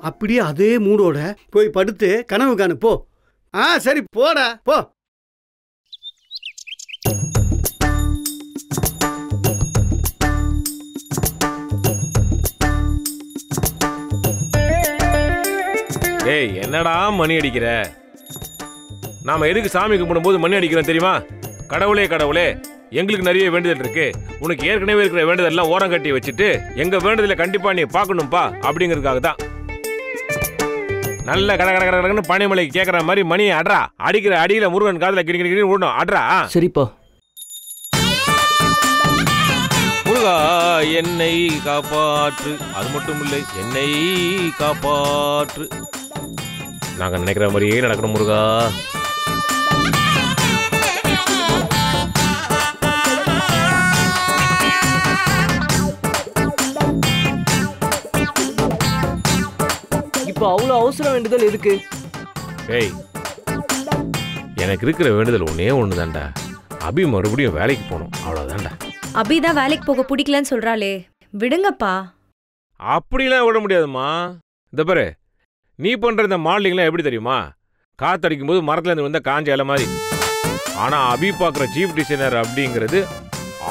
அப்படியே அதே மூடோட போய் படுத்து கனவு காணு போ. சரி போடா போ. ஏய், என்னடா மணி அடிக்கிற? நாம எதுக்கு சாமி கும்பிடும்போது மணி அடிக்கிறோம் தெரியுமா? கடவுளே கடவுளே, எங்களுக்கு நிறைய வேண்டுதல் இருக்கு, உனக்கு ஏற்கனவே இருக்கிற வேண்டுதல் எல்லாம் ஓரம் கட்டி வச்சுட்டு எங்க வேண்டுதலை கண்டிப்பா நீ பார்க்கணும்பா அப்படிங்கிறதுக்காக தான். நல்ல கட கட கடன்னு பனிமலைக்கு கேட்கற மாதிரி மணி அட்ரா. அடிக்கிற அடியில முருகன் காதுல கிணி விடணும். அட்ரா. சரிப்பா. முருகா என்னை காப்பாற்று, அது மட்டும் இல்லை என்னை காப்பாற்று. நாங்க நினைக்கிற மாதிரியே நடக்கணும் முருகா. இப்ப அவ்வளவு அவசரம் வேண்டுதல் எதுக்கு? ஏய், எனக்கு இருக்கிற வேண்டுதல் ஒன்னே ஒண்ணுதான்டா. அபி மறுபடியும் வேலைக்கு போகணும், அவ்வளவுதான்டா. அபிதான் வேலைக்கு போக பிடிக்கலன்னு சொல்றாளே, விடுங்கப்பா. அப்படிலாம் விட முடியாதுமா. இந்த பாரு, நீ பண்ற இந்த மாடலிங்லாம் எப்படி தெரியுமா? காத்தடிக்கும் போது மரத்துல இருந்து வந்த காஞ்ச இலை மாதிரி. ஆனா அபி பாக்குற சீஃப் டிசைனர் அப்படிங்கிறது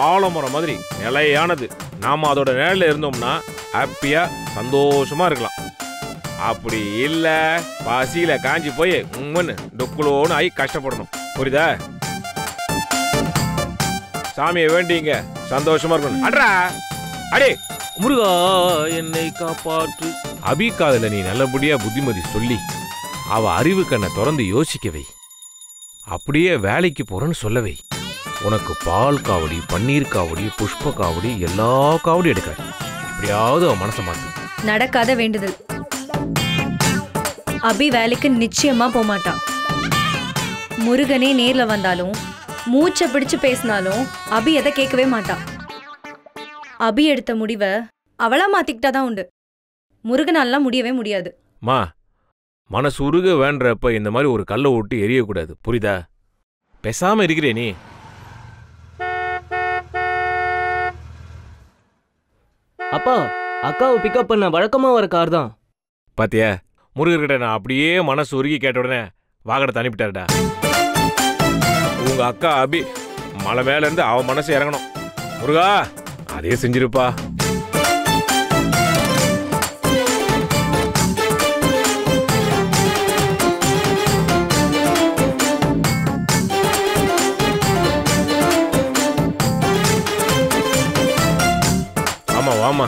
ஆலமரம் மாதிரி நிலையானது. நாம அதோட நிலையில இருந்தோம்னா ஹாப்பியா சந்தோஷமா இருக்கலாம். அப்படி இல்ல பசியில காஞ்சி போய் டொக்குலோன்னு ஆகி கஷ்டப்படணும். புரியுதா? சாமியை வேண்டிங்க சந்தோஷமா இருக்கணும். அட்ரா அடே முருகா என்னை காப்பாற்று. அபி காதுல நீ நல்லபடியா புத்திமதி சொல்லி அவ அறிவு கண்ணை திறந்து யோசிக்கவை. அப்படியே வேலைக்கு போறேன்னு சொல்லவை. உனக்கு பால் காவடி, பன்னீர் காவடி, புஷ்ப காவடி, எல்லா காவடி எடுக்காது. இப்படியாவது அவன் மனசை மாத்து. நடக்காத வேண்டுதல். அபி வேலைக்கு நிச்சயமா போமாட்டான். முருகனே நேர்ல வந்தாலும் மூச்சை பிடிச்சு பேசினாலும் அபி எதை கேட்கவே மாட்டான். அபி எடுத்த முடிவை அவளா மாத்திக்கிட்டாதான் உண்டு. முருகனாலாம் முடியவே முடியாது. மா, மனசு உருக வேண்டப்ப இந்த மாதிரி ஒரு கல்லை ஓட்டி எரியக்கூடாது. புரியுதா? பேசாம இருக்கிறே நீ. அப்பா, அக்காவை பிக்கப் பண்ண வழக்கமா வர கார் தான். பாத்தியா, முருகர்கிட்ட நான் அப்படியே மனசு உருகி கேட்ட உடனே வாகனத்தை அனுப்பிட்டாருடா. உங்க அக்கா அபி மலை மேல இருந்து அவ மனசு இறங்கணும். முருகா அதே செஞ்சிருப்பா. ஆமா வாமா.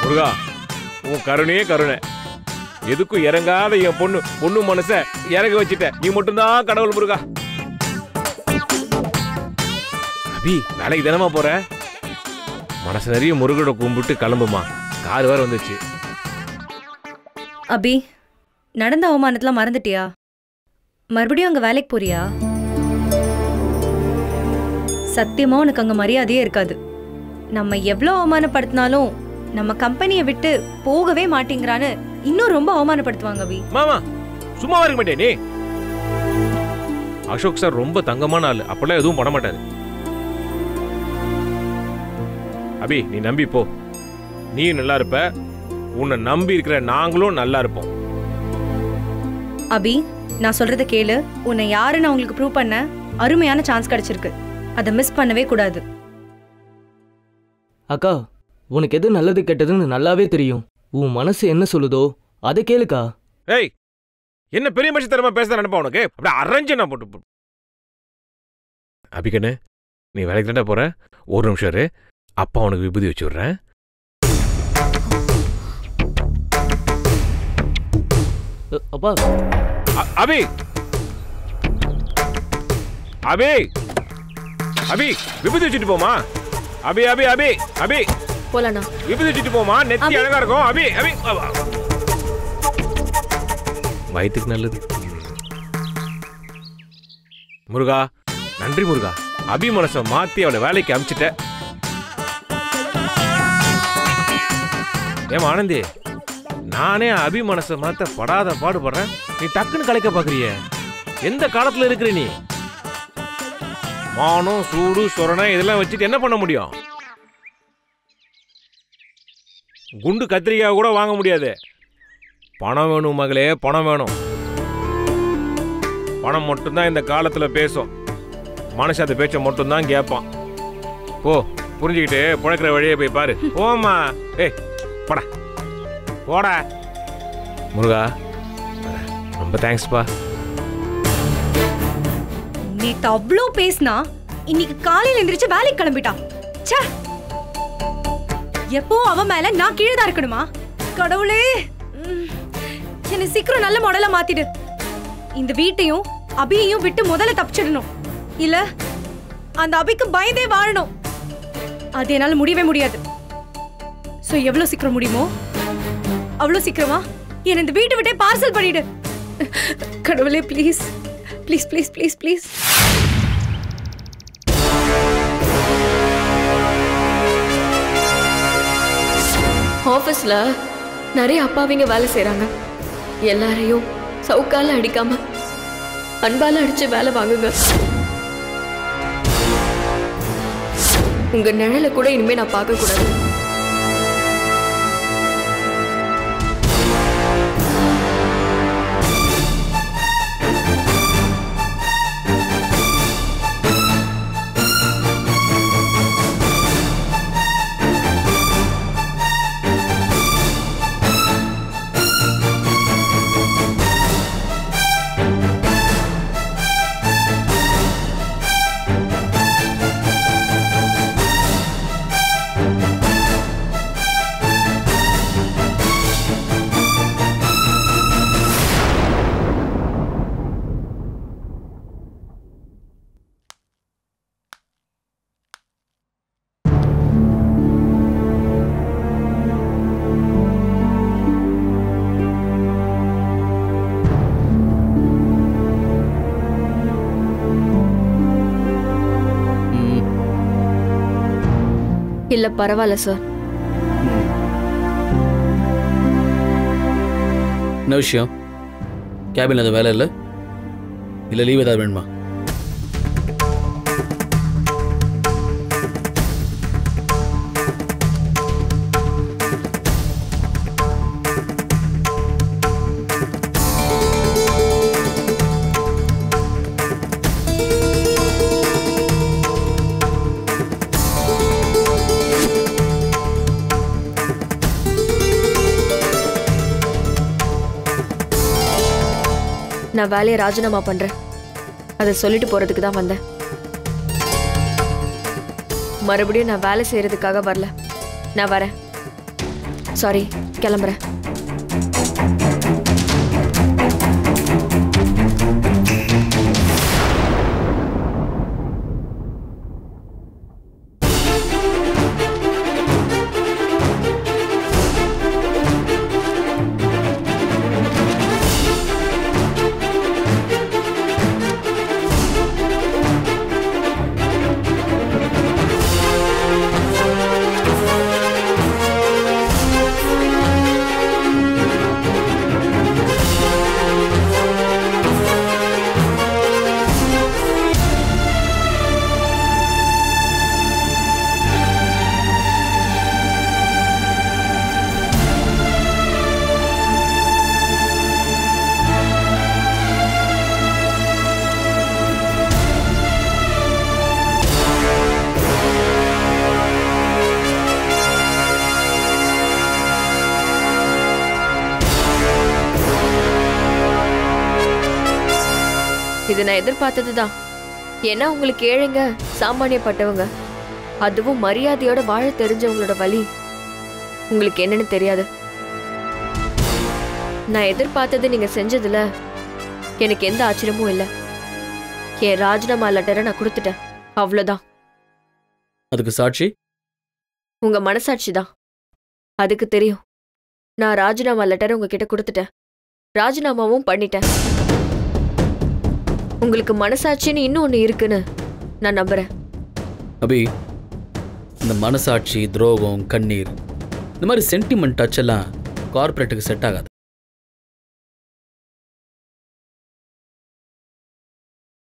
முருகா உன் கருணையே கருணை. எதுக்கும் இறங்காத என் பொண்ணு மனச இறங்க வச்சுட்ட. நீ மட்டும்தான் கடவுள் முருகா. அபி வேலைக்கு தினமா போற? மனசு நிறைய முருகனை கும்பிட்டு கிளம்புமா. கார் வேற வந்துச்சு. அபி, நடந்த அவமானத்துல மறந்துட்டியா? மறுபடியும் அங்க வேலைக்கு போறியா? சத்தியமா உனக்கு அங்க மரியாதையே இருக்காது. நம்ம எவ்வளவு அவமானப்படுத்தினாலும் நம்ம கம்பெனியை விட்டு போகவே மாட்டேங்கிறான்னு இன்னும் ரொம்ப அவமானப்படுத்துவாங்க. அபி மாமா சும்மா இருக்க மாட்டே நீ. அசோக் சார் ரொம்ப தங்கமான ஆளு, அப்பெல்லாம் எதுவும் பண்ண மாட்டாரு. அபி நீ நம்பி போ. நீ நல்லா இருப்ப, உன்னை நம்பி இருக்கிற நாங்களும் நல்லா இருப்போம். அபி நான் சொல்றத கேளு. உன்னை யாருன்னு அவங்களுக்கு ப்ரூவ் பண்ண அருமையான சான்ஸ் கிடைச்சிருக்கு. அதை மிஸ் பண்ணவே கூடாது. அக்கா, உனக்கு எது நல்லது கெட்டதுன்னு நல்லாவே தெரியும். உன் மனசு என்ன சொல்லுதோ அதை கேளுக்கா. ஏய், என்ன பெரிய மனுஷன் தரமா பேச நினைப்பா உனக்கு? அப்படி அரஞ்சு நான் போட்டு. அபிகண்ணு நீ வேலைக்கு தாண்டா போற? ஒரு நிமிஷம் இரு, அப்பா உனக்கு விபூதி வச்சு விடுறேன். அப்பா. அபி அபி அபி விபூதி வச்சுட்டு போமா. அபி அபி அபி அபி போலானா? விபூதி வச்சுட்டு போமா, நெத்தி அழகா இருக்கும். அபி அபி வயிற்றுக்கு நல்லது. முருகா நன்றி முருகா. அபி மனசை மாத்தி அவளை வேலைக்கு அனுப்பிச்சிட்ட. ஏமா ஆனந்தி, நானே அபி மனசை மாத்த படாத பாடுபடுறேன், நீ டக்குன்னு கலைக்க பாக்குறிய. எந்த காலத்துல இருக்கிற நீ? மானம் சூடு சொரணை இதெல்லாம் வச்சுட்டு என்ன பண்ண முடியும்? குண்டு கத்திரிக்காய் கூட வாங்க முடியாது. பணம் வேணும் மகளே, பணம் வேணும். பணம் மட்டும்தான் இந்த காலத்தில் பேசும். மனுஷன் அந்த பேச்சை மட்டும்தான் கேட்பான். போ, புரிஞ்சுக்கிட்டு பிழைக்கிற வழியே போய் பாரு. ஓமா, ஏய் போடா போடா. முருகா, ரொம்ப தேங்க்ஸ்ப்பா. நேத்து அவ்வளோ பேசினா இன்னைக்கு காலையில எந்திரிச்சு வேலைக்கு கிளம்பிட்டான். ச்சே, எப்போ அவன் மேல நான் கீழே தான் இருக்கணுமா? கடவுளே, என்னை சீக்கிரம் நல்ல மாடலா மாத்திடு. இந்த வீட்டையும் அபியையும் விட்டு முதல்ல தப்பிச்சிடணும். இல்ல அந்த அபிக்கு பயந்தே வாழணும். அது என்னால முடியவே முடியாது. சோ எவ்வளவு சீக்கிரம் முடியுமோ அவ்வளவு சீக்கிரமா என்ன இந்த வீட்டை விட்டே பார்சல் பண்ணிடு. கடவுளே, please please please please please. ஆஃபீஸ்ல நிறைய அப்பாவிங்க வேலை செய்றாங்க. எல்லாரையும் சவுக்கால அடிக்காம அன்பால அடிச்சு வேலை வாங்குங்க. உங்க நிழலை கூட இனிமே நான் பார்க்க கூடாது. இல்ல பரவாயில்ல சார். என்ன விஷயம்? கேபின்ல அது வேலை இல்லை? இல்லை லீவ் ஏதாவது வேணுமா? நான் வேலையை ராஜினாமா பண்றேன். அதை சொல்லிட்டு போறதுக்கு தான் வந்தேன். மறுபடியும் நான் வேலை செய்யறதுக்காக வரல. நான் வரேன். சாரி, கிளம்புறேன். இது நான் எதிர்பார்த்ததுதான். ஏன்னா உங்களுக்கு ஏழைங்க, சாமானியப்பட்டவங்க, அதுவும் மரியாதையோட வாழ தெரிஞ்சவங்களோட வலி உங்களுக்கு என்னன்னு தெரியாது. நான் எதிர்பார்த்தது நீங்க செஞ்சதுல எனக்கு எந்த ஆச்சரியமும் இல்லை. என் ராஜினாமா லெட்டரை நான் கொடுத்துட்டேன், அவ்வளவுதான். அதுக்கு சாட்சி உங்க மனசாட்சி தான். அதுக்கு தெரியும் நான் ராஜினாமா லெட்டரை உங்ககிட்ட கொடுத்துட்டேன், ராஜினாமாவும் பண்ணிட்டேன். உங்களுக்கு மனசாட்சின்னு இன்னும் ஒன்று இருக்குன்னு நான் நம்புறேன். அபி, இந்த மனசாட்சி, துரோகம், கண்ணீர், இந்த மாதிரி சென்டிமெண்ட் டச் எல்லாம் கார்பரேட்டுக்கு செட் ஆகாது.